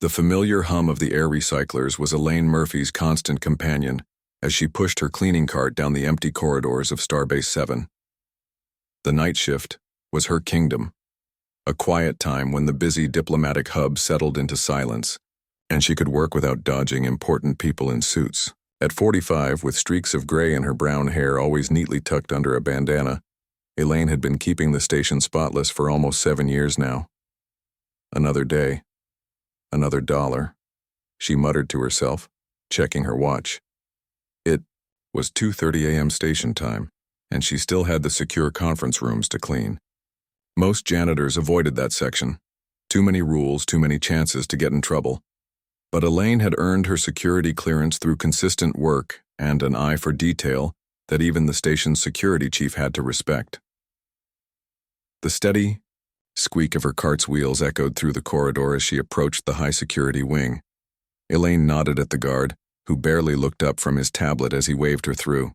The familiar hum of the air recyclers was Elaine Murphy's constant companion as she pushed her cleaning cart down the empty corridors of Starbase 7. The night shift was her kingdom, a quiet time when the busy diplomatic hub settled into silence, and she could work without dodging important people in suits. At 45, with streaks of gray in her brown hair always neatly tucked under a bandana, Elaine had been keeping the station spotless for almost 7 years now. Another day. Another dollar, she muttered to herself, checking her watch. It was 2:30 a.m. station time, and she still had the secure conference rooms to clean. Most janitors avoided that section. Too many rules, too many chances to get in trouble. But Elaine had earned her security clearance through consistent work and an eye for detail that even the station's security chief had to respect. The steady squeak of her cart's wheels echoed through the corridor as she approached the high-security wing. Elaine nodded at the guard, who barely looked up from his tablet as he waved her through.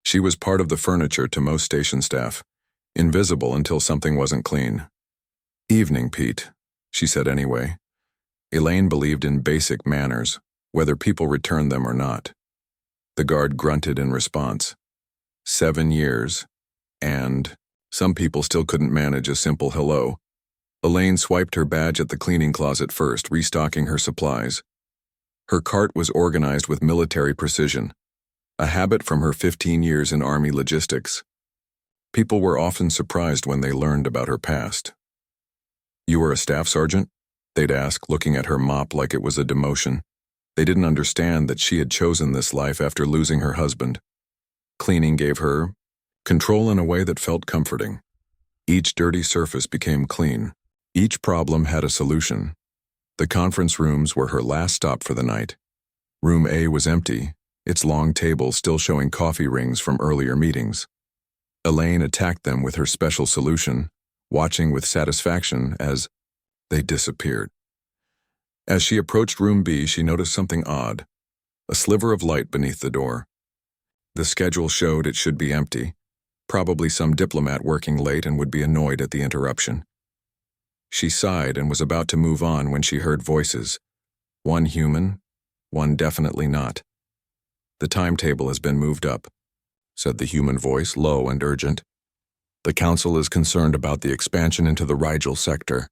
She was part of the furniture to most station staff, invisible until something wasn't clean. "Evening, Pete," she said anyway. Elaine believed in basic manners, whether people returned them or not. The guard grunted in response. 7 years, and some people still couldn't manage a simple hello. Elaine swiped her badge at the cleaning closet first, restocking her supplies. Her cart was organized with military precision, a habit from her 15 years in Army logistics. People were often surprised when they learned about her past. "You were a staff sergeant?" they'd ask, looking at her mop like it was a demotion. They didn't understand that she had chosen this life after losing her husband. Cleaning gave her control in a way that felt comforting. Each dirty surface became clean. Each problem had a solution. The conference rooms were her last stop for the night. Room A was empty, its long table still showing coffee rings from earlier meetings. Elaine attacked them with her special solution, watching with satisfaction as they disappeared. As she approached Room B, she noticed something odd, a sliver of light beneath the door. The schedule showed it should be empty, probably some diplomat working late and would be annoyed at the interruption. She sighed and was about to move on when she heard voices. One human, one definitely not. "The timetable has been moved up," said the human voice, low and urgent. "The council is concerned about the expansion into the Rigel sector."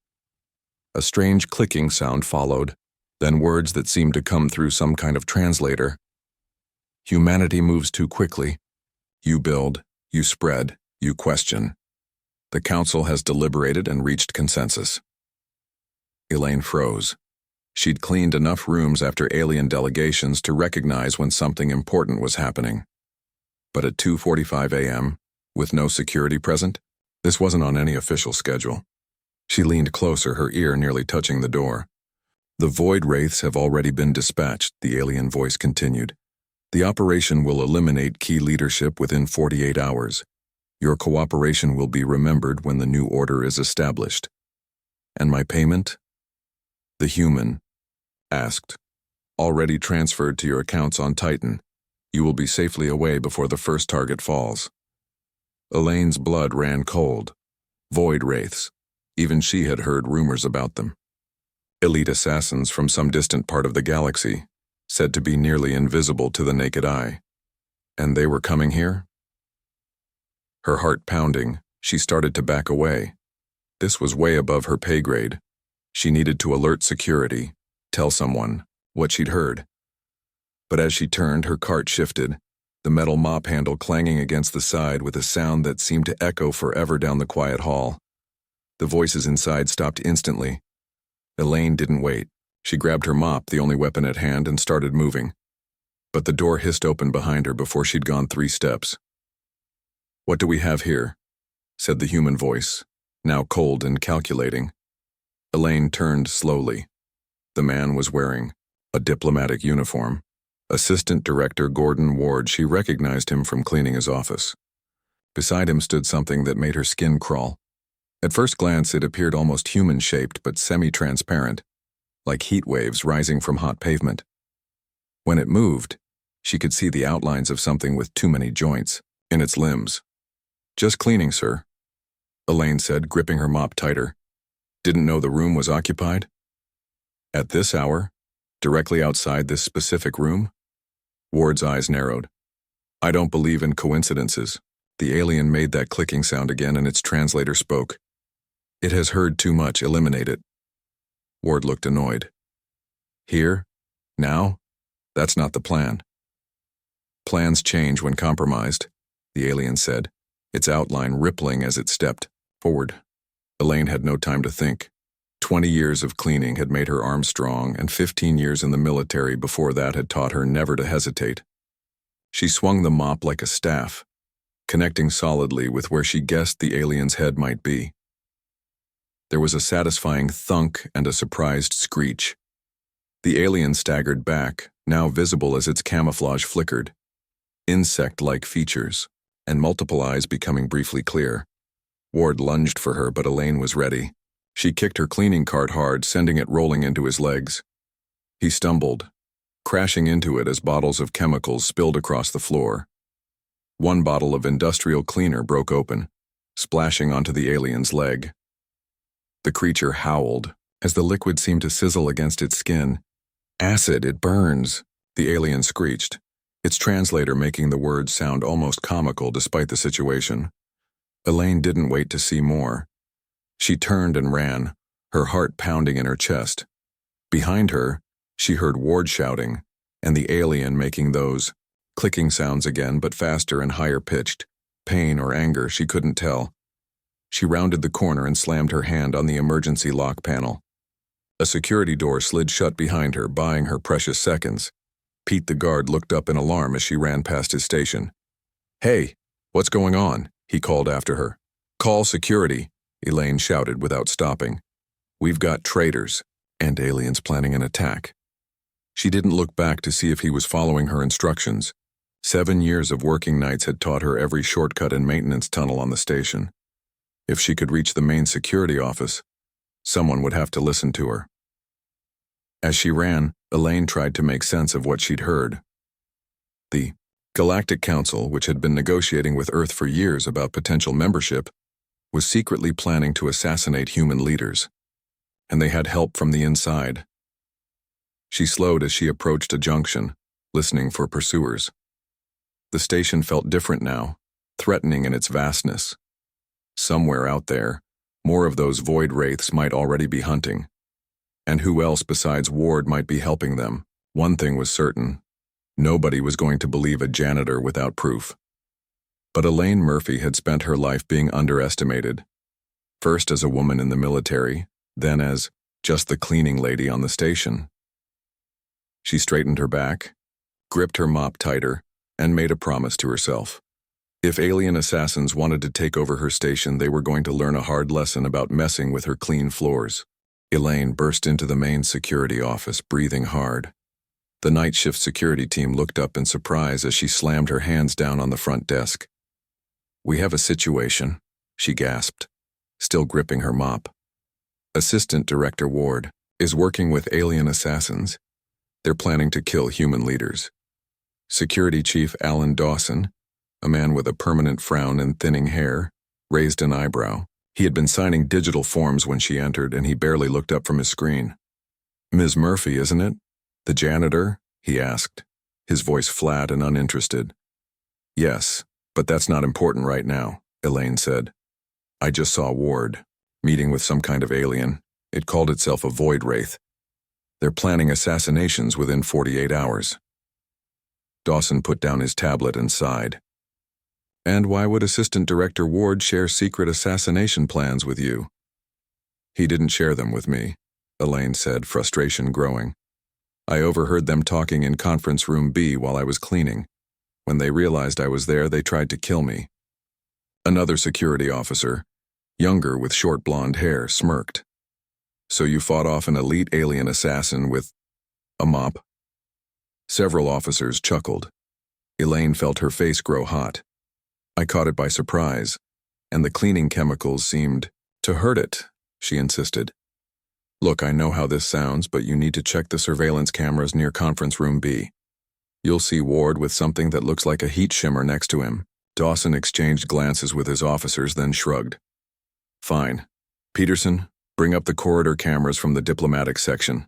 A strange clicking sound followed, then words that seemed to come through some kind of translator. "Humanity moves too quickly. You build, you spread, you question. The council has deliberated and reached consensus." Elaine froze. She'd cleaned enough rooms after alien delegations to recognize when something important was happening. But at 2:45 a.m., with no security present, this wasn't on any official schedule. She leaned closer, her ear nearly touching the door. "The Void Wraiths have already been dispatched," the alien voice continued. "The operation will eliminate key leadership within 48 hours. Your cooperation will be remembered when the new order is established." "And my payment?" The human asked. "Already transferred to your accounts on Titan. You will be safely away before the first target falls." Elaine's blood ran cold. Void Wraiths. Even she had heard rumors about them. Elite assassins from some distant part of the galaxy, said to be nearly invisible to the naked eye. And they were coming here? Her heart pounding, she started to back away. This was way above her pay grade. She needed to alert security, tell someone what she'd heard. But as she turned, her cart shifted, the metal mop handle clanging against the side with a sound that seemed to echo forever down the quiet hall. The voices inside stopped instantly. Elaine didn't wait. She grabbed her mop, the only weapon at hand, and started moving. But the door hissed open behind her before she'd gone 3 steps. "What do we have here?" said the human voice, now cold and calculating. Elaine turned slowly. The man was wearing a diplomatic uniform. Assistant Director Gordon Ward, she recognized him from cleaning his office. Beside him stood something that made her skin crawl. At first glance, it appeared almost human-shaped but semi-transparent, like heat waves rising from hot pavement. When it moved, she could see the outlines of something with too many joints in its limbs. "Just cleaning, sir," Elaine said, gripping her mop tighter. "Didn't know the room was occupied?" At this hour? Directly outside this specific room? Ward's eyes narrowed. I don't believe in coincidences. The alien made that clicking sound again and its translator spoke. It has heard too much, eliminate it. Ward looked annoyed. Here? Now? That's not the plan. Plans change when compromised, the alien said, its outline rippling as it stepped forward. Elaine had no time to think. 20 years of cleaning had made her arm strong, and 15 years in the military before that had taught her never to hesitate. She swung the mop like a staff, connecting solidly with where she guessed the alien's head might be. There was a satisfying thunk and a surprised screech. The alien staggered back, now visible as its camouflage flickered. Insect-like features, and multiple eyes becoming briefly clear. Ward lunged for her, but Elaine was ready. She kicked her cleaning cart hard, sending it rolling into his legs. He stumbled, crashing into it as bottles of chemicals spilled across the floor. One bottle of industrial cleaner broke open, splashing onto the alien's leg. The creature howled, as the liquid seemed to sizzle against its skin. Acid, it burns, the alien screeched, its translator making the words sound almost comical despite the situation. Elaine didn't wait to see more. She turned and ran, her heart pounding in her chest. Behind her, she heard Ward shouting, and the alien making those clicking sounds again, but faster and higher pitched. Pain or anger, she couldn't tell. She rounded the corner and slammed her hand on the emergency lock panel. A security door slid shut behind her, buying her precious seconds. Pete the guard looked up in alarm as she ran past his station. Hey, what's going on? He called after her. Call security, Elaine shouted without stopping. We've got traitors and aliens planning an attack. She didn't look back to see if he was following her instructions. 7 years of working nights had taught her every shortcut and maintenance tunnel on the station. If she could reach the main security office, someone would have to listen to her. As she ran, Elaine tried to make sense of what she'd heard. The Galactic Council, which had been negotiating with Earth for years about potential membership, was secretly planning to assassinate human leaders, and they had help from the inside. She slowed as she approached a junction, listening for pursuers. The station felt different now, threatening in its vastness. Somewhere out there, more of those void wraiths might already be hunting. And who else besides Ward might be helping them? One thing was certain. Nobody was going to believe a janitor without proof. But Elaine Murphy had spent her life being underestimated. First as a woman in the military, then as just the cleaning lady on the station. She straightened her back, gripped her mop tighter, and made a promise to herself. If alien assassins wanted to take over her station, they were going to learn a hard lesson about messing with her clean floors. Elaine burst into the main security office, breathing hard. The night shift security team looked up in surprise as she slammed her hands down on the front desk. We have a situation, she gasped, still gripping her mop. Assistant Director Ward is working with alien assassins. They're planning to kill human leaders. Security Chief Alan Dawson, a man with a permanent frown and thinning hair, raised an eyebrow. He had been signing digital forms when she entered, and he barely looked up from his screen. Ms. Murphy, isn't it? The janitor? He asked, his voice flat and uninterested. Yes, but that's not important right now, Elaine said. I just saw Ward, meeting with some kind of alien. It called itself a void wraith. They're planning assassinations within 48 hours. Dawson put down his tablet and sighed. And why would Assistant Director Ward share secret assassination plans with you? He didn't share them with me, Elaine said, frustration growing. I overheard them talking in conference room B while I was cleaning. When they realized I was there, they tried to kill me. Another security officer, younger with short blonde hair, smirked. So you fought off an elite alien assassin with a mop? Several officers chuckled. Elaine felt her face grow hot. I caught it by surprise, and the cleaning chemicals seemed to hurt it, she insisted. Look, I know how this sounds, but you need to check the surveillance cameras near conference room B. You'll see Ward with something that looks like a heat shimmer next to him. Dawson exchanged glances with his officers, then shrugged. Fine. Peterson, bring up the corridor cameras from the diplomatic section.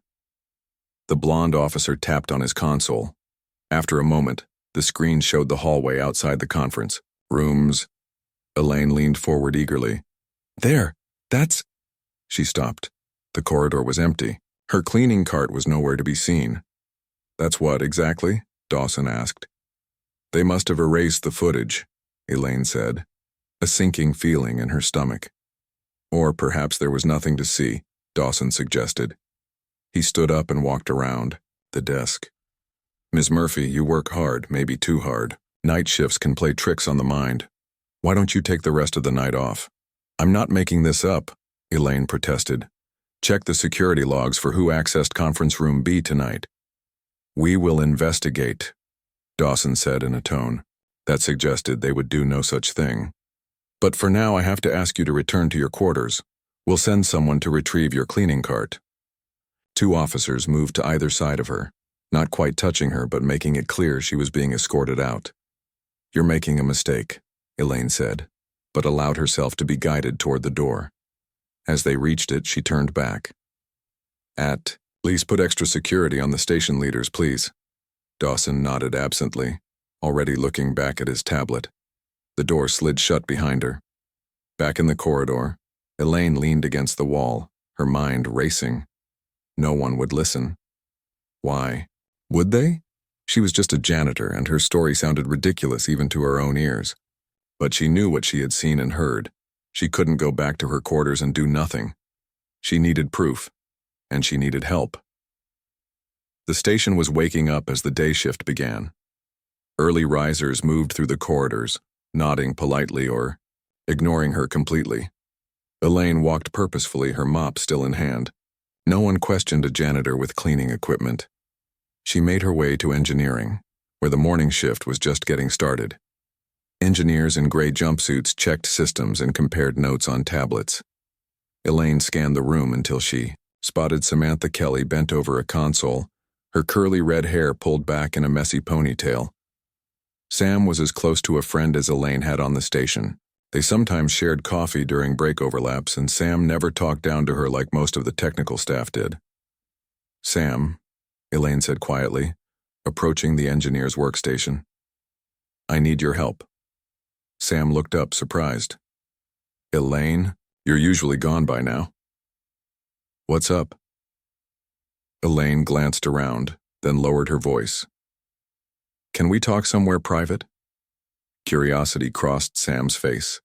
The blonde officer tapped on his console. After a moment, the screen showed the hallway outside the conference. Rooms. Elaine leaned forward eagerly. There! That's... She stopped. The corridor was empty. Her cleaning cart was nowhere to be seen. That's what, exactly? Dawson asked. They must have erased the footage, Elaine said, a sinking feeling in her stomach. Or perhaps there was nothing to see, Dawson suggested. He stood up and walked around the desk. Ms. Murphy, you work hard, maybe too hard. Night shifts can play tricks on the mind. Why don't you take the rest of the night off? I'm not making this up, Elaine protested. Check the security logs for who accessed conference room B tonight. We will investigate, Dawson said in a tone that suggested they would do no such thing. But for now, I have to ask you to return to your quarters. We'll send someone to retrieve your cleaning cart. Two officers moved to either side of her, not quite touching her but making it clear she was being escorted out. You're making a mistake, Elaine said, but allowed herself to be guided toward the door. As they reached it, she turned back. Please put extra security on the station leaders, please. Dawson nodded absently, already looking back at his tablet. The door slid shut behind her. Back in the corridor, Elaine leaned against the wall, her mind racing. No one would listen. Why? Would they? She was just a janitor, and her story sounded ridiculous even to her own ears. But she knew what she had seen and heard. She couldn't go back to her quarters and do nothing. She needed proof, and she needed help. The station was waking up as the day shift began. Early risers moved through the corridors, nodding politely or ignoring her completely. Elaine walked purposefully, her mop still in hand. No one questioned a janitor with cleaning equipment. She made her way to engineering, where the morning shift was just getting started. Engineers in gray jumpsuits checked systems and compared notes on tablets. Elaine scanned the room until she spotted Samantha Kelly bent over a console, her curly red hair pulled back in a messy ponytail. Sam was as close to a friend as Elaine had on the station. They sometimes shared coffee during break overlaps, and Sam never talked down to her like most of the technical staff did. Sam, Elaine said quietly, approaching the engineer's workstation. I need your help. Sam looked up, surprised. Elaine, you're usually gone by now. What's up? Elaine glanced around, then lowered her voice. Can we talk somewhere private? Curiosity crossed Sam's face.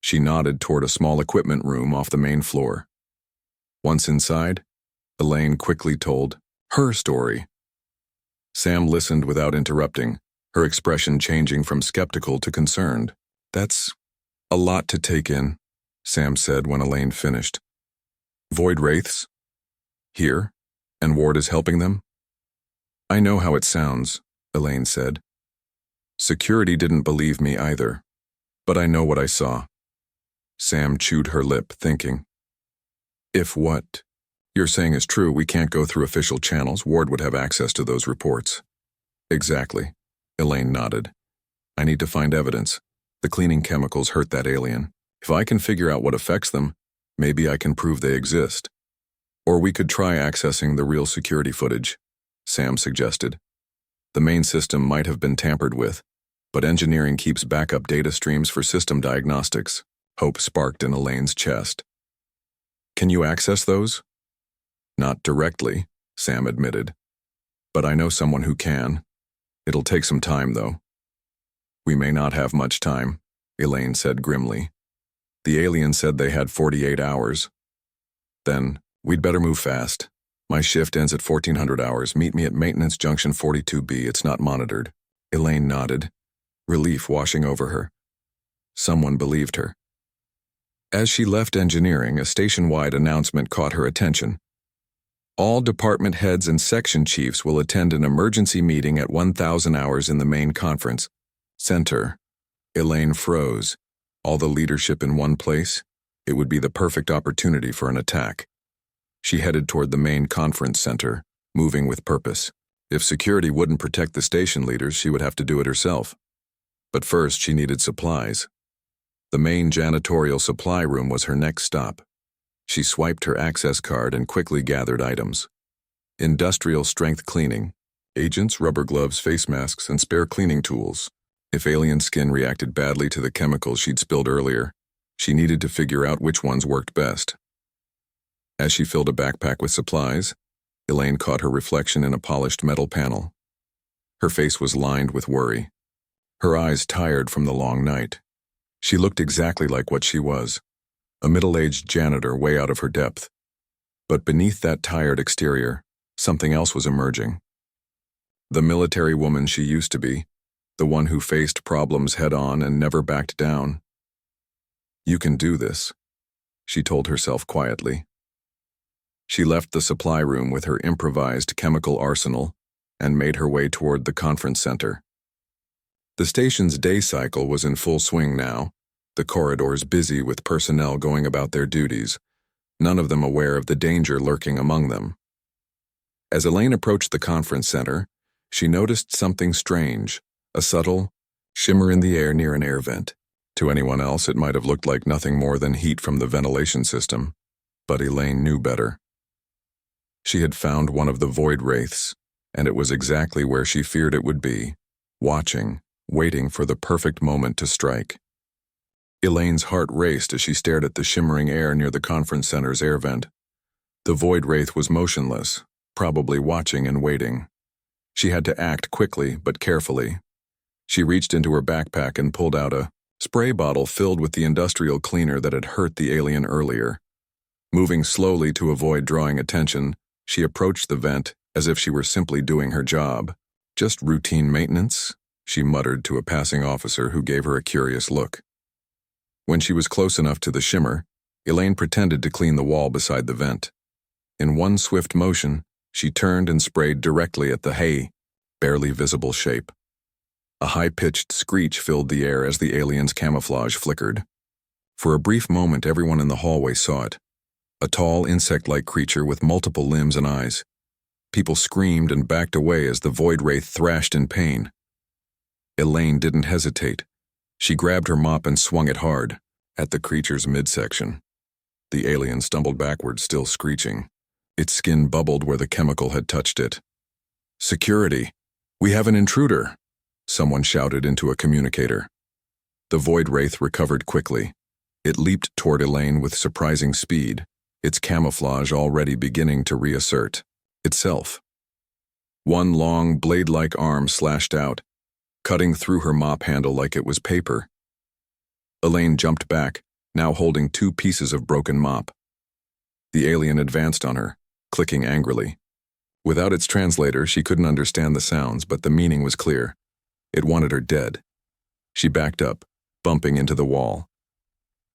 She nodded toward a small equipment room off the main floor. Once inside, Elaine quickly told her story. Sam listened without interrupting, her expression changing from skeptical to concerned. That's a lot to take in, Sam said when Elaine finished. Void wraiths? Here? And Ward is helping them? I know how it sounds, Elaine said. Security didn't believe me either, but I know what I saw. Sam chewed her lip, thinking. If what you're saying is true, we can't go through official channels. Ward would have access to those reports. Exactly, Elaine nodded. I need to find evidence. The cleaning chemicals hurt that alien. If I can figure out what affects them, maybe I can prove they exist. Or we could try accessing the real security footage, Sam suggested. The main system might have been tampered with, but engineering keeps backup data streams for system diagnostics. Hope sparked in Elaine's chest. Can you access those? Not directly, Sam admitted. But I know someone who can. It'll take some time, though. We may not have much time, Elaine said grimly. The alien said they had 48 hours. Then, we'd better move fast. My shift ends at 1400 hours. Meet me at Maintenance Junction 42B. It's not monitored. Elaine nodded, relief washing over her. Someone believed her. As she left engineering, a station-wide announcement caught her attention. All department heads and section chiefs will attend an emergency meeting at 1000 hours in the main conference center. Elaine froze. All the leadership in one place? It would be the perfect opportunity for an attack. She headed toward the main conference center, moving with purpose. If security wouldn't protect the station leaders, she would have to do it herself. But first, she needed supplies. The main janitorial supply room was her next stop. She swiped her access card and quickly gathered items. Industrial strength cleaning. Agents, rubber gloves, face masks, and spare cleaning tools. If alien skin reacted badly to the chemicals she'd spilled earlier, she needed to figure out which ones worked best. As she filled a backpack with supplies, Elaine caught her reflection in a polished metal panel. Her face was lined with worry, her eyes tired from the long night. She looked exactly like what she was, a middle-aged janitor way out of her depth. But beneath that tired exterior, something else was emerging. The military woman she used to be, the one who faced problems head-on and never backed down. "You can do this," she told herself quietly. She left the supply room with her improvised chemical arsenal and made her way toward the conference center. The station's day cycle was in full swing now, the corridors busy with personnel going about their duties, none of them aware of the danger lurking among them. As Elaine approached the conference center, she noticed something strange, a subtle shimmer in the air near an air vent. To anyone else, it might have looked like nothing more than heat from the ventilation system, but Elaine knew better. She had found one of the void wraiths, and it was exactly where she feared it would be, watching, waiting for the perfect moment to strike. Elaine's heart raced as she stared at the shimmering air near the conference center's air vent. The void wraith was motionless, probably watching and waiting. She had to act quickly but carefully. She reached into her backpack and pulled out a spray bottle filled with the industrial cleaner that had hurt the alien earlier. Moving slowly to avoid drawing attention, she approached the vent as if she were simply doing her job. "Just routine maintenance," she muttered to a passing officer who gave her a curious look. When she was close enough to the shimmer, Elaine pretended to clean the wall beside the vent. In one swift motion, she turned and sprayed directly at the barely visible shape. A high-pitched screech filled the air as the alien's camouflage flickered. For a brief moment, everyone in the hallway saw it. A tall, insect-like creature with multiple limbs and eyes. People screamed and backed away as the void wraith thrashed in pain. Elaine didn't hesitate. She grabbed her mop and swung it hard, at the creature's midsection. The alien stumbled backward, still screeching. Its skin bubbled where the chemical had touched it. "Security! We have an intruder!" someone shouted into a communicator. The void wraith recovered quickly. It leaped toward Elaine with surprising speed, its camouflage already beginning to reassert itself. One long, blade-like arm slashed out, cutting through her mop handle like it was paper. Elaine jumped back, now holding 2 pieces of broken mop. The alien advanced on her, clicking angrily. Without its translator, she couldn't understand the sounds, but the meaning was clear. It wanted her dead. She backed up, bumping into the wall.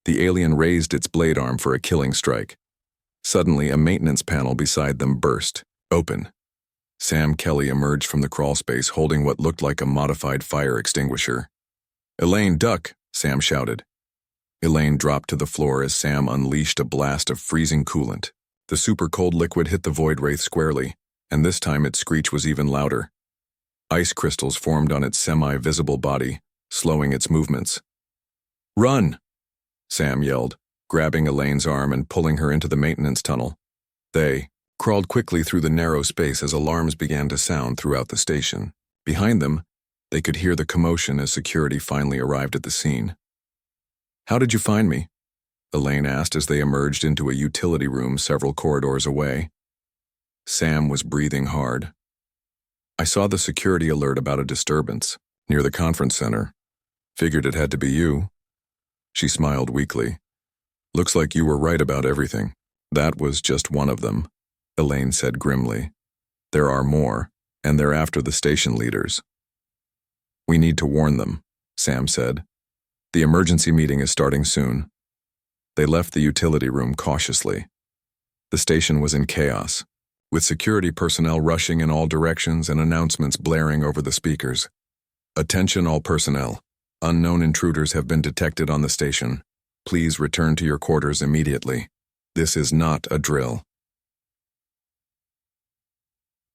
The alien raised its blade arm for a killing strike. Suddenly, a maintenance panel beside them burst open. Sam Kelly emerged from the crawlspace holding what looked like a modified fire extinguisher. "Elaine, duck!" Sam shouted. Elaine dropped to the floor as Sam unleashed a blast of freezing coolant. The super-cold liquid hit the void wraith squarely, and this time its screech was even louder. Ice crystals formed on its semi-visible body, slowing its movements. "Run!" Sam yelled, grabbing Elaine's arm and pulling her into the maintenance tunnel. They crawled quickly through the narrow space as alarms began to sound throughout the station. Behind them, they could hear the commotion as security finally arrived at the scene. "How did you find me?" Elaine asked as they emerged into a utility room several corridors away. Sam was breathing hard. "I saw the security alert about a disturbance near the conference center. Figured it had to be you." She smiled weakly. "Looks like you were right about everything. That was just one of them," Elaine said grimly. "There are more, and they're after the station leaders." "We need to warn them," Sam said. "The emergency meeting is starting soon." They left the utility room cautiously. The station was in chaos, with security personnel rushing in all directions and announcements blaring over the speakers. "Attention all personnel. Unknown intruders have been detected on the station. Please return to your quarters immediately. This is not a drill."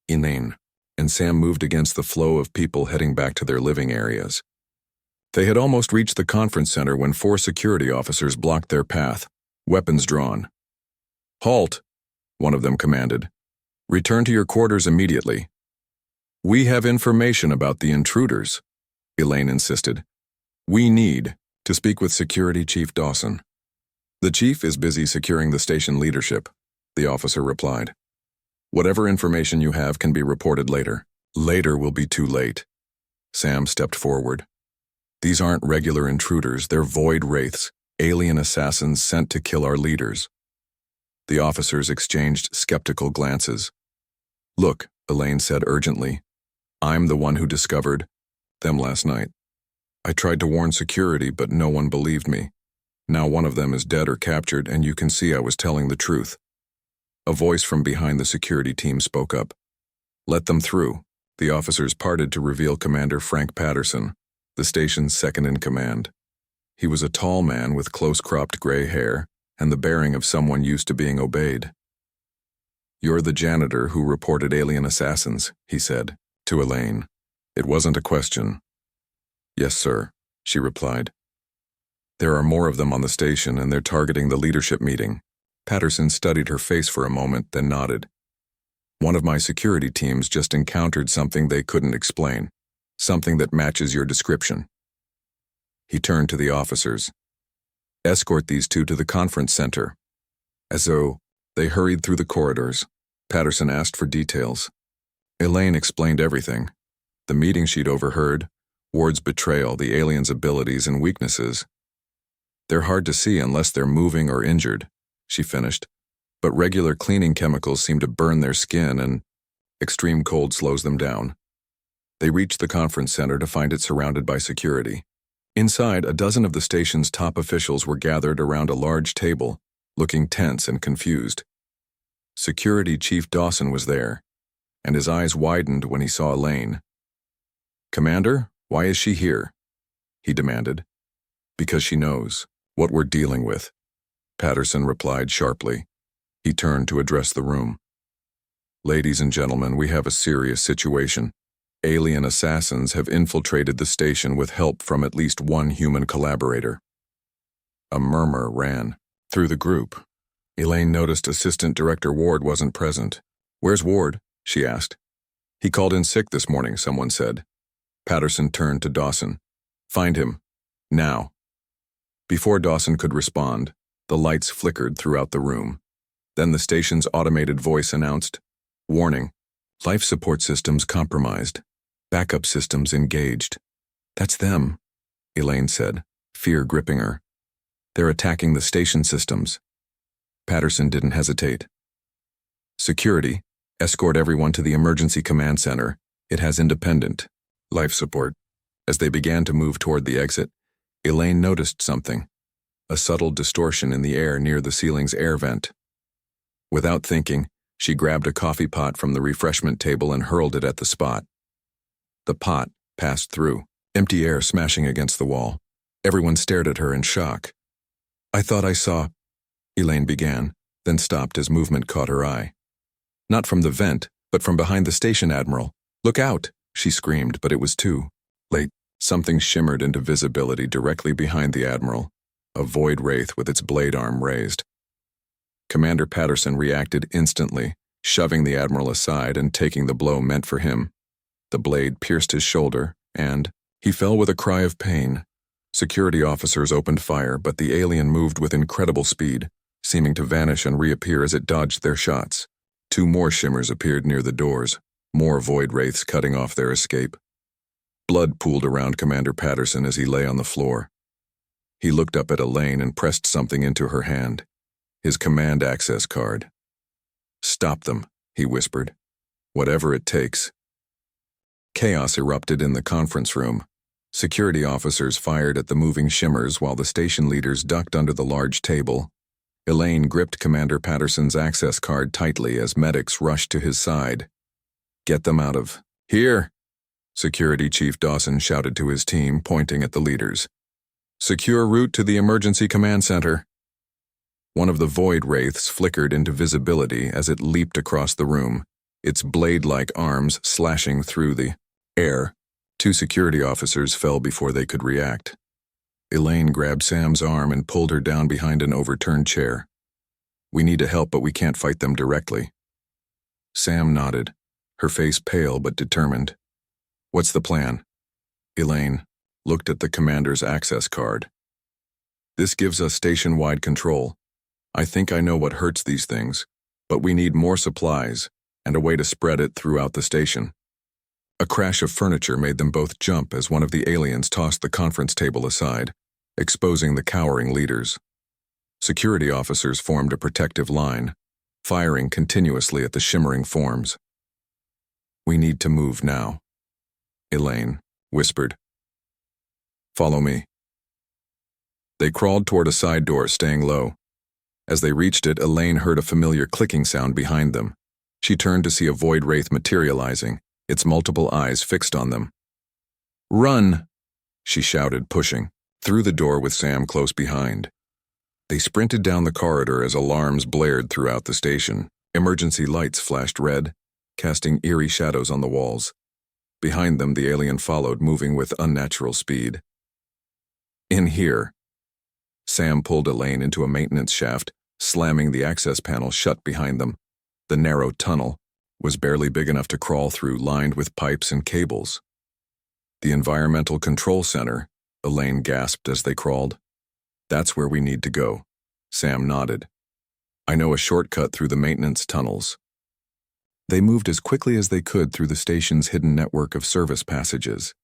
Elaine and Sam moved against the flow of people heading back to their living areas. They had almost reached the conference center when 4 security officers blocked their path, weapons drawn. "Halt!" one of them commanded. Return to your quarters immediately. We have information about the intruders, Elaine insisted. We need to speak with Security Chief Dawson. The chief is busy securing the station leadership, the officer replied. Whatever information you have can be reported later. Later will be too late. Sam stepped forward. These aren't regular intruders, they're void wraiths, alien assassins sent to kill our leaders. The officers exchanged skeptical glances. Look, Elaine said urgently. I'm the one who discovered them last night. I tried to warn security, but no one believed me. Now one of them is dead or captured, and you can see I was telling the truth. A voice from behind the security team spoke up. Let them through. The officers parted to reveal Commander Frank Patterson, the station's second-in-command. He was a tall man with close-cropped gray hair and the bearing of someone used to being obeyed. You're the janitor who reported alien assassins, he said, to Elaine. It wasn't a question. Yes, sir, she replied. There are more of them on the station, and they're targeting the leadership meeting. Patterson studied her face for a moment, then nodded. One of my security teams just encountered something they couldn't explain, something that matches your description. He turned to the officers. Escort these two to the conference center. As though they hurried through the corridors, Patterson asked for details. Elaine explained everything. The meeting she'd overheard, Ward's betrayal, the aliens' abilities and weaknesses. They're hard to see unless they're moving or injured, she finished, but regular cleaning chemicals seem to burn their skin and extreme cold slows them down. They reached the conference center to find it surrounded by security. Inside, a dozen of the station's top officials were gathered around a large table, looking tense and confused. Security Chief Dawson was there, and his eyes widened when he saw Elaine. Commander, why is she here? He demanded. Because she knows what we're dealing with, Patterson replied sharply. He turned to address the room. Ladies and gentlemen, we have a serious situation. Alien assassins have infiltrated the station with help from at least one human collaborator. A murmur ran through the group. Elaine noticed Assistant Director Ward wasn't present. Where's Ward? She asked. He called in sick this morning, someone said. Patterson turned to Dawson. Find him. Now. Before Dawson could respond, the lights flickered throughout the room. Then the station's automated voice announced, Warning, life support systems compromised. Backup systems engaged. That's them, Elaine said, fear gripping her. They're attacking the station systems. Patterson didn't hesitate. Security, escort everyone to the emergency command center. It has independent life support. As they began to move toward the exit, Elaine noticed something, a subtle distortion in the air near the ceiling's air vent. Without thinking, she grabbed a coffee pot from the refreshment table and hurled it at the spot. The pot passed through, empty air smashing against the wall. Everyone stared at her in shock. I thought I saw, Elaine began, then stopped as movement caught her eye. Not from the vent, but from behind the station admiral. Look out, she screamed, but it was too late. Something shimmered into visibility directly behind the admiral, a void wraith with its blade arm raised. Commander Patterson reacted instantly, shoving the admiral aside and taking the blow meant for him. The blade pierced his shoulder, and he fell with a cry of pain. Security officers opened fire, but the alien moved with incredible speed, seeming to vanish and reappear as it dodged their shots. Two more shimmers appeared near the doors, more void wraiths cutting off their escape. Blood pooled around Commander Patterson as he lay on the floor. He looked up at Elaine and pressed something into her hand. His command access card. Stop them, he whispered. Whatever it takes. Chaos erupted in the conference room. Security officers fired at the moving shimmers while the station leaders ducked under the large table. Elaine gripped Commander Patterson's access card tightly as medics rushed to his side. Get them out of here, Security Chief Dawson shouted to his team, pointing at the leaders. Secure route to the emergency command center. One of the void wraiths flickered into visibility as it leaped across the room, its blade-like arms slashing through the air. Two security officers fell before they could react. Elaine grabbed Sam's arm and pulled her down behind an overturned chair. We need to help, but we can't fight them directly. Sam nodded, her face pale but determined. What's the plan? Elaine looked at the commander's access card. This gives us station-wide control. I think I know what hurts these things, but we need more supplies and a way to spread it throughout the station. A crash of furniture made them both jump as one of the aliens tossed the conference table aside, exposing the cowering leaders. Security officers formed a protective line, firing continuously at the shimmering forms. We need to move now, Elaine whispered. Follow me. They crawled toward a side door, staying low. As they reached it, Elaine heard a familiar clicking sound behind them. She turned to see a void wraith materializing, its multiple eyes fixed on them. Run! She shouted, pushing through the door with Sam close behind. They sprinted down the corridor as alarms blared throughout the station. Emergency lights flashed red, casting eerie shadows on the walls. Behind them, the alien followed, moving with unnatural speed. In here. Sam pulled Elaine into a maintenance shaft, slamming the access panel shut behind them. The narrow tunnel was barely big enough to crawl through, lined with pipes and cables. The Environmental Control Center, Elaine gasped as they crawled. That's where we need to go. Sam nodded. I know a shortcut through the maintenance tunnels. They moved as quickly as they could through the station's hidden network of service passages.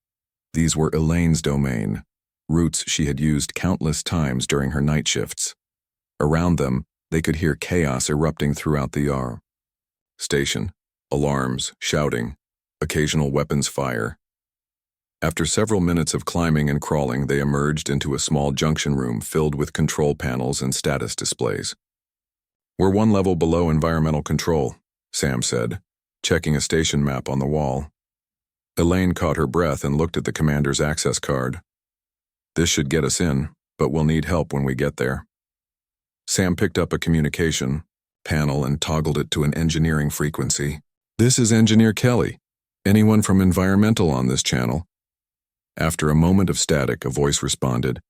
These were Elaine's domain, routes she had used countless times during her night shifts. Around them, they could hear chaos erupting throughout the station. Alarms, shouting, occasional weapons fire. After several minutes of climbing and crawling, they emerged into a small junction room filled with control panels and status displays. We're one level below environmental control, Sam said, checking a station map on the wall. Elaine caught her breath and looked at the commander's access card. This should get us in, but we'll need help when we get there. Sam picked up a communication panel and toggled it to an engineering frequency. This is Engineer Kelly. Anyone from Environmental on this channel? After a moment of static, a voice responded.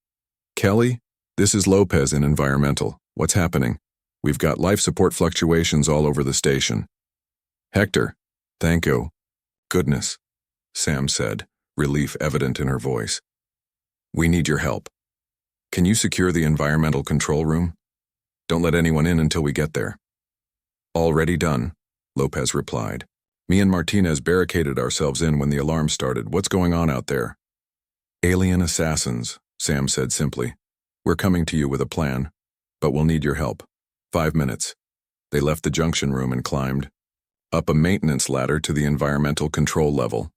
Kelly, this is Lopez in Environmental. What's happening? We've got life support fluctuations all over the station. Hector, thank you. Goodness, Sam said, relief evident in her voice. We need your help. Can you secure the environmental control room? Don't let anyone in until we get there. Already done, Lopez replied. Me and Martinez barricaded ourselves in when the alarm started. What's going on out there? Alien assassins, Sam said simply. We're coming to you with a plan, but we'll need your help. 5 minutes. They left the junction room and climbed up a maintenance ladder to the environmental control level.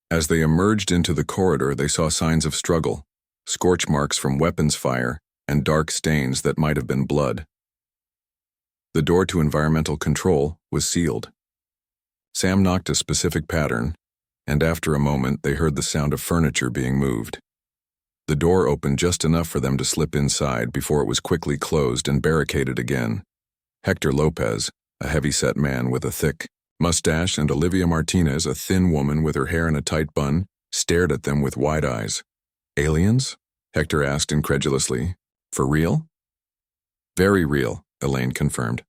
As they emerged into the corridor, they saw signs of struggle, scorch marks from weapons fire, and dark stains that might have been blood. The door to environmental control was sealed. Sam knocked a specific pattern, and after a moment they heard the sound of furniture being moved. The door opened just enough for them to slip inside before it was quickly closed and barricaded again. Hector Lopez, a heavy-set man with a thick mustache, and Olivia Martinez, a thin woman with her hair in a tight bun, stared at them with wide eyes. Aliens? Hector asked incredulously. For real? Very real, Elaine confirmed.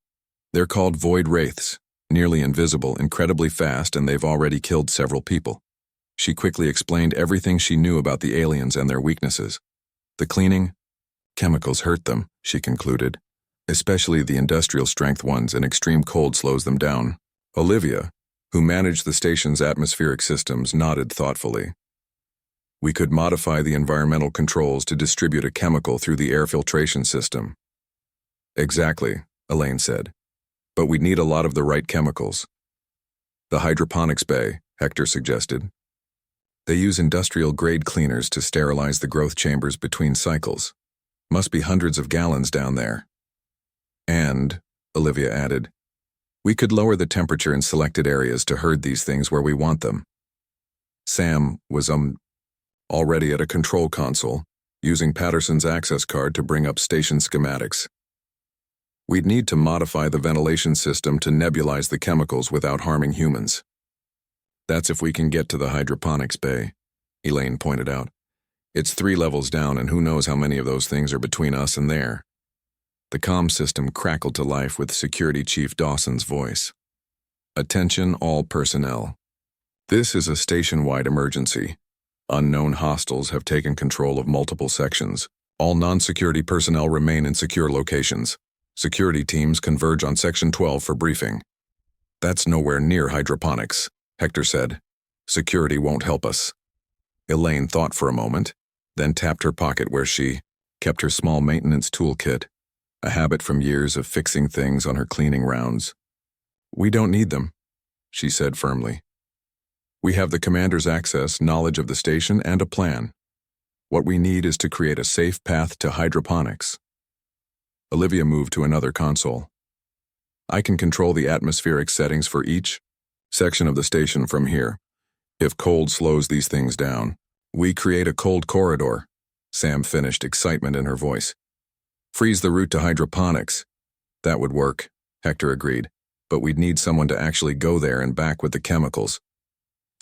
They're called void wraiths, nearly invisible, incredibly fast, and they've already killed several people. She quickly explained everything she knew about the aliens and their weaknesses. The cleaning chemicals hurt them, she concluded, especially the industrial-strength ones, and extreme cold slows them down. Olivia, who managed the station's atmospheric systems, nodded thoughtfully. We could modify the environmental controls to distribute a chemical through the air filtration system. Exactly, Elaine said. But we'd need a lot of the right chemicals. The hydroponics bay, Hector suggested. They use industrial-grade cleaners to sterilize the growth chambers between cycles. Must be hundreds of gallons down there. And, Olivia added, we could lower the temperature in selected areas to herd these things where we want them. Sam was, already at a control console, using Patterson's access card to bring up station schematics. We'd need to modify the ventilation system to nebulize the chemicals without harming humans. That's if we can get to the hydroponics bay, Elaine pointed out. It's 3 levels down, and who knows how many of those things are between us and there. The comm system crackled to life with Security Chief Dawson's voice. Attention all personnel. This is a station-wide emergency. Unknown hostiles have taken control of multiple sections. All non-security personnel remain in secure locations. Security teams converge on Section 12 for briefing. That's nowhere near hydroponics, Hector said. Security won't help us. Elaine thought for a moment, then tapped her pocket where she kept her small maintenance toolkit, a habit from years of fixing things on her cleaning rounds. We don't need them, she said firmly. We have the commander's access, knowledge of the station, and a plan. What we need is to create a safe path to hydroponics. Olivia moved to another console. I can control the atmospheric settings for each section of the station from here. If cold slows these things down, we create a cold corridor, Sam finished, excitement in her voice. Freeze the route to hydroponics. That would work, Hector agreed, but we'd need someone to actually go there and back with the chemicals.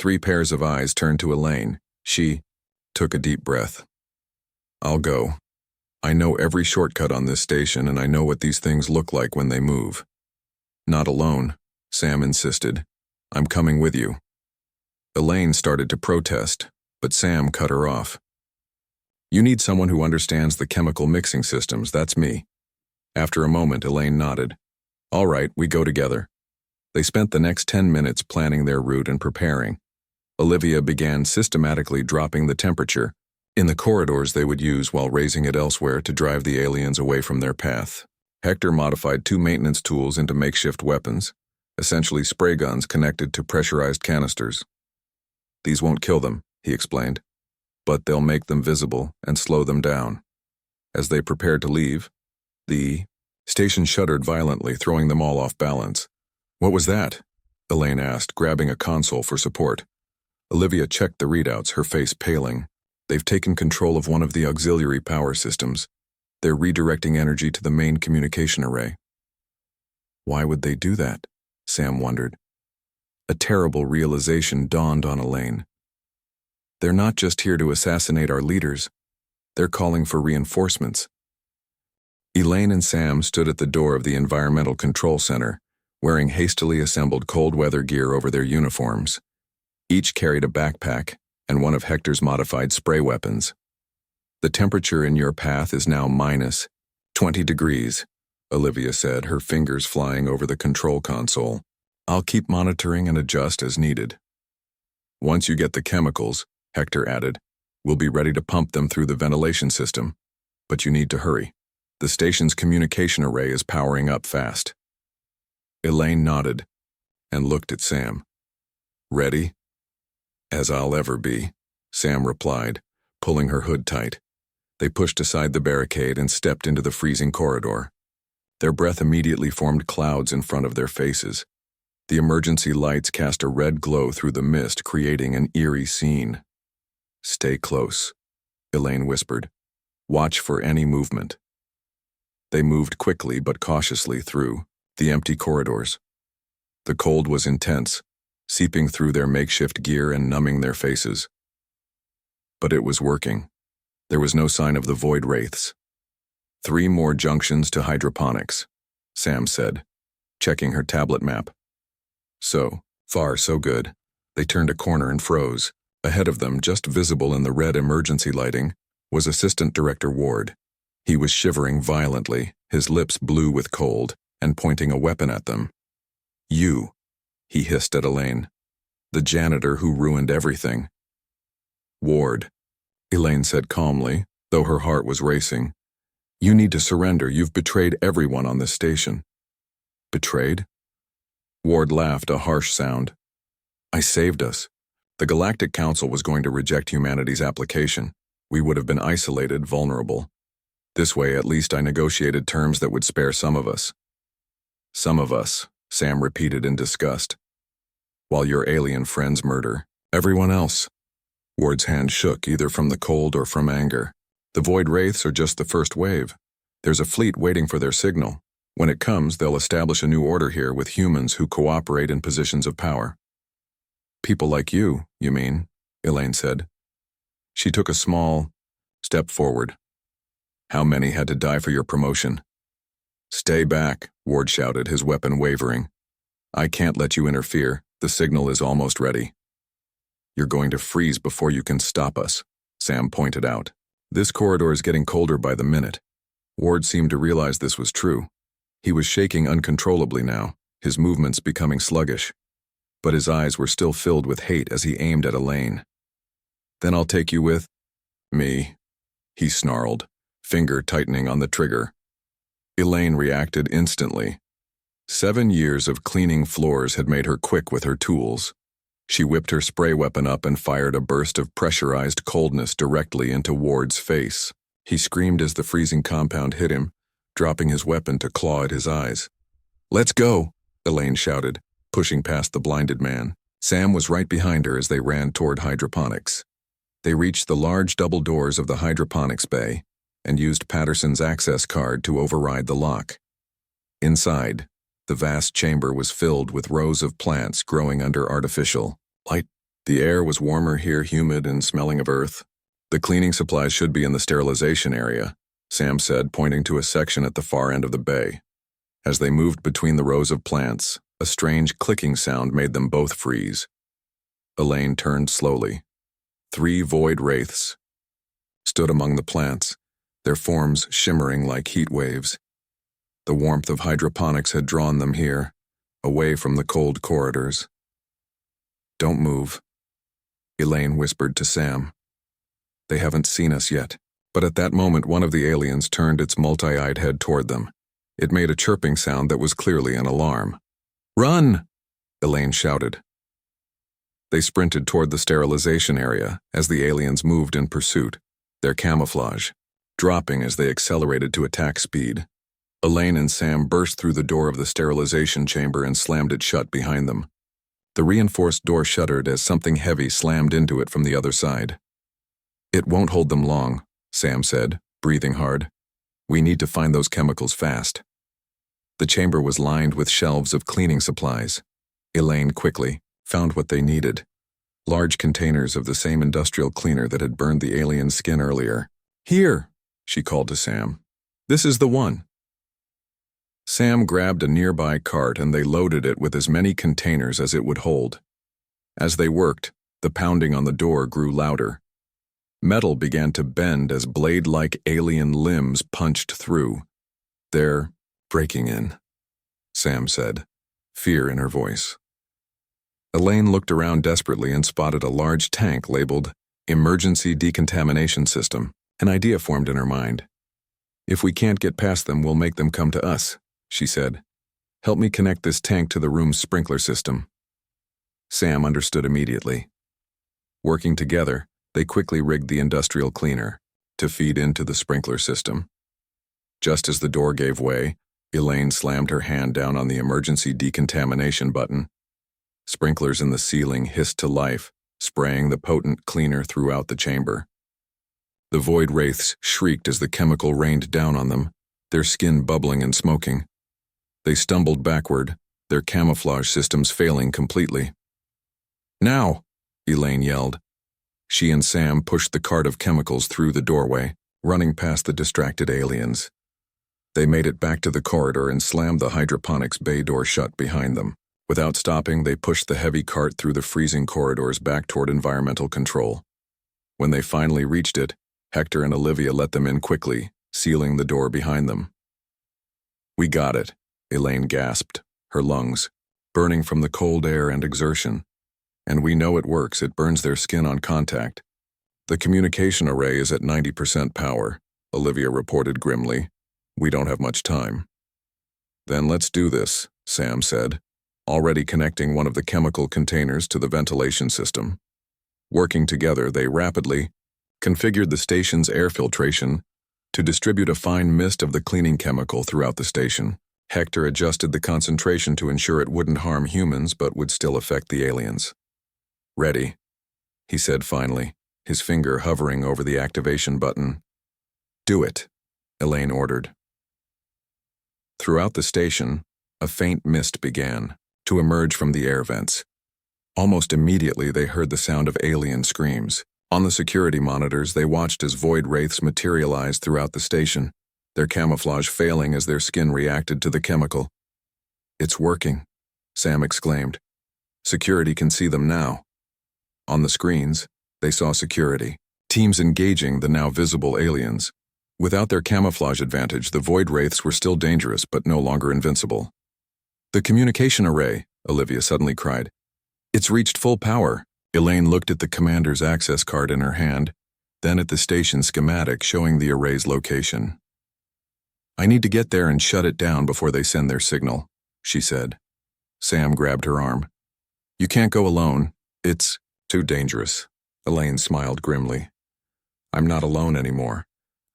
3 pairs of eyes turned to Elaine. She took a deep breath. I'll go. I know every shortcut on this station, and I know what these things look like when they move. Not alone, Sam insisted. I'm coming with you. Elaine started to protest, but Sam cut her off. You need someone who understands the chemical mixing systems, that's me. After a moment, Elaine nodded. All right, we go together. They spent the next 10 minutes planning their route and preparing. Olivia began systematically dropping the temperature in the corridors they would use while raising it elsewhere to drive the aliens away from their path. Hector modified 2 maintenance tools into makeshift weapons, essentially spray guns connected to pressurized canisters. These won't kill them, he explained, but they'll make them visible and slow them down. As they prepared to leave, the station shuddered violently, throwing them all off balance. What was that? Elaine asked, grabbing a console for support. Olivia checked the readouts, her face paling. They've taken control of one of the auxiliary power systems. They're redirecting energy to the main communication array. Why would they do that? Sam wondered. A terrible realization dawned on Elaine. They're not just here to assassinate our leaders. They're calling for reinforcements. Elaine and Sam stood at the door of the Environmental Control Center, wearing hastily assembled cold weather gear over their uniforms. Each carried a backpack and one of Hector's modified spray weapons. The temperature in your path is now minus 20 degrees, Olivia said, her fingers flying over the control console. I'll keep monitoring and adjust as needed. Once you get the chemicals, Hector added, we'll be ready to pump them through the ventilation system. But you need to hurry. The station's communication array is powering up fast. Elaine nodded and looked at Sam. Ready? As I'll ever be, Sam replied, pulling her hood tight. They pushed aside the barricade and stepped into the freezing corridor. Their breath immediately formed clouds in front of their faces. The emergency lights cast a red glow through the mist, creating an eerie scene. Stay close, Elaine whispered. Watch for any movement. They moved quickly but cautiously through the empty corridors. The cold was intense, seeping through their makeshift gear and numbing their faces. But it was working. There was no sign of the void wraiths. 3 more junctions to hydroponics, Sam said, checking her tablet map. So far, so good. They turned a corner and froze. Ahead of them, just visible in the red emergency lighting, was Assistant Director Ward. He was shivering violently, his lips blue with cold, and pointing a weapon at them. You, he hissed at Elaine. The janitor who ruined everything. Ward, Elaine said calmly, though her heart was racing. You need to surrender. You've betrayed everyone on this station. Betrayed? Ward laughed, a harsh sound. I saved us. The Galactic Council was going to reject humanity's application. We would have been isolated, vulnerable. This way, at least I negotiated terms that would spare some of us. Some of us, Sam repeated in disgust. While your alien friends murder everyone else. Ward's hand shook, either from the cold or from anger. The void wraiths are just the first wave. There's a fleet waiting for their signal. When it comes, they'll establish a new order here with humans who cooperate in positions of power. People like you mean, Elaine said. She took a small step forward. How many had to die for your promotion? Stay back, Ward shouted, his weapon wavering. I can't let you interfere. The signal is almost ready. You're going to freeze before you can stop us, Sam pointed out. This corridor is getting colder by the minute. Ward seemed to realize this was true. He was shaking uncontrollably now, his movements becoming sluggish. But his eyes were still filled with hate as he aimed at Elaine. Then I'll take you with me, he snarled, finger tightening on the trigger. Elaine reacted instantly. 7 years of cleaning floors had made her quick with her tools. She whipped her spray weapon up and fired a burst of pressurized coldness directly into Ward's face. He screamed as the freezing compound hit him, dropping his weapon to claw at his eyes. Let's go, Elaine shouted, pushing past the blinded man. Sam was right behind her as they ran toward hydroponics. They reached the large double doors of the hydroponics bay and used Patterson's access card to override the lock. Inside, the vast chamber was filled with rows of plants growing under artificial light. The air was warmer here, humid and smelling of earth. The cleaning supplies should be in the sterilization area, Sam said, pointing to a section at the far end of the bay. As they moved between the rows of plants, a strange clicking sound made them both freeze. Elaine turned slowly. 3 void wraiths stood among the plants, their forms shimmering like heat waves. The warmth of hydroponics had drawn them here, away from the cold corridors. Don't move, Elaine whispered to Sam. They haven't seen us yet. But at that moment, one of the aliens turned its multi-eyed head toward them. It made a chirping sound that was clearly an alarm. Run! Elaine shouted. They sprinted toward the sterilization area as the aliens moved in pursuit, their camouflage dropping as they accelerated to attack speed. Elaine and Sam burst through the door of the sterilization chamber and slammed it shut behind them. The reinforced door shuddered as something heavy slammed into it from the other side. It won't hold them long, Sam said, breathing hard. We need to find those chemicals fast. The chamber was lined with shelves of cleaning supplies. Elaine quickly found what they needed. Large containers of the same industrial cleaner that had burned the alien's skin earlier. Here, she called to Sam. This is the one. Sam grabbed a nearby cart and they loaded it with as many containers as it would hold. As they worked, the pounding on the door grew louder. Metal began to bend as blade-like alien limbs punched through. They're breaking in, Sam said, fear in her voice. Elaine looked around desperately and spotted a large tank labeled Emergency Decontamination System. An idea formed in her mind. If we can't get past them, we'll make them come to us, she said. Help me connect this tank to the room's sprinkler system. Sam understood immediately. Working together, they quickly rigged the industrial cleaner to feed into the sprinkler system. Just as the door gave way, Elaine slammed her hand down on the emergency decontamination button. Sprinklers in the ceiling hissed to life, spraying the potent cleaner throughout the chamber. The void wraiths shrieked as the chemical rained down on them, their skin bubbling and smoking. They stumbled backward, their camouflage systems failing completely. Now, Elaine yelled. She and Sam pushed the cart of chemicals through the doorway, running past the distracted aliens. They made it back to the corridor and slammed the hydroponics bay door shut behind them. Without stopping, they pushed the heavy cart through the freezing corridors back toward environmental control. When they finally reached it, Hector and Olivia let them in quickly, sealing the door behind them. We got it, Elaine gasped, her lungs burning from the cold air and exertion. And we know it works. It burns their skin on contact. The communication array is at 90% power, Olivia reported grimly. We don't have much time. Then let's do this, Sam said, already connecting one of the chemical containers to the ventilation system. Working together, they rapidly configured the station's air filtration to distribute a fine mist of the cleaning chemical throughout the station. Hector adjusted the concentration to ensure it wouldn't harm humans but would still affect the aliens. Ready, he said finally, his finger hovering over the activation button. Do it, Elaine ordered. Throughout the station, a faint mist began to emerge from the air vents. Almost immediately, they heard the sound of alien screams. On the security monitors, they watched as void wraiths materialized throughout the station, their camouflage failing as their skin reacted to the chemical. It's working, Sam exclaimed. Security can see them now. On the screens, they saw security. Teams engaging the now visible aliens. Without their camouflage advantage, the Void Wraiths were still dangerous but no longer invincible. The communication array, Olivia suddenly cried. It's reached full power. Elaine looked at the commander's access card in her hand, then at the station schematic showing the array's location. I need to get there and shut it down before they send their signal, she said. Sam grabbed her arm. You can't go alone. It's too dangerous. Elaine smiled grimly. I'm not alone anymore.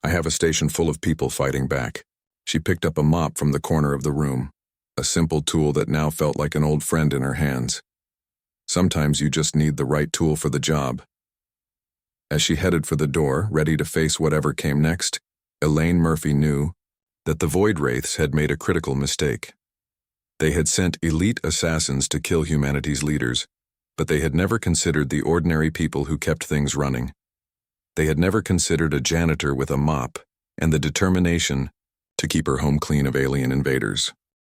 I have a station full of people fighting back. She picked up a mop from the corner of the room, a simple tool that now felt like an old friend in her hands. Sometimes you just need the right tool for the job. As she headed for the door, ready to face whatever came next, Elaine Murphy knew that the Void Wraiths had made a critical mistake. They had sent elite assassins to kill humanity's leaders, but they had never considered the ordinary people who kept things running. They had never considered a janitor with a mop and the determination to keep her home clean of alien invaders.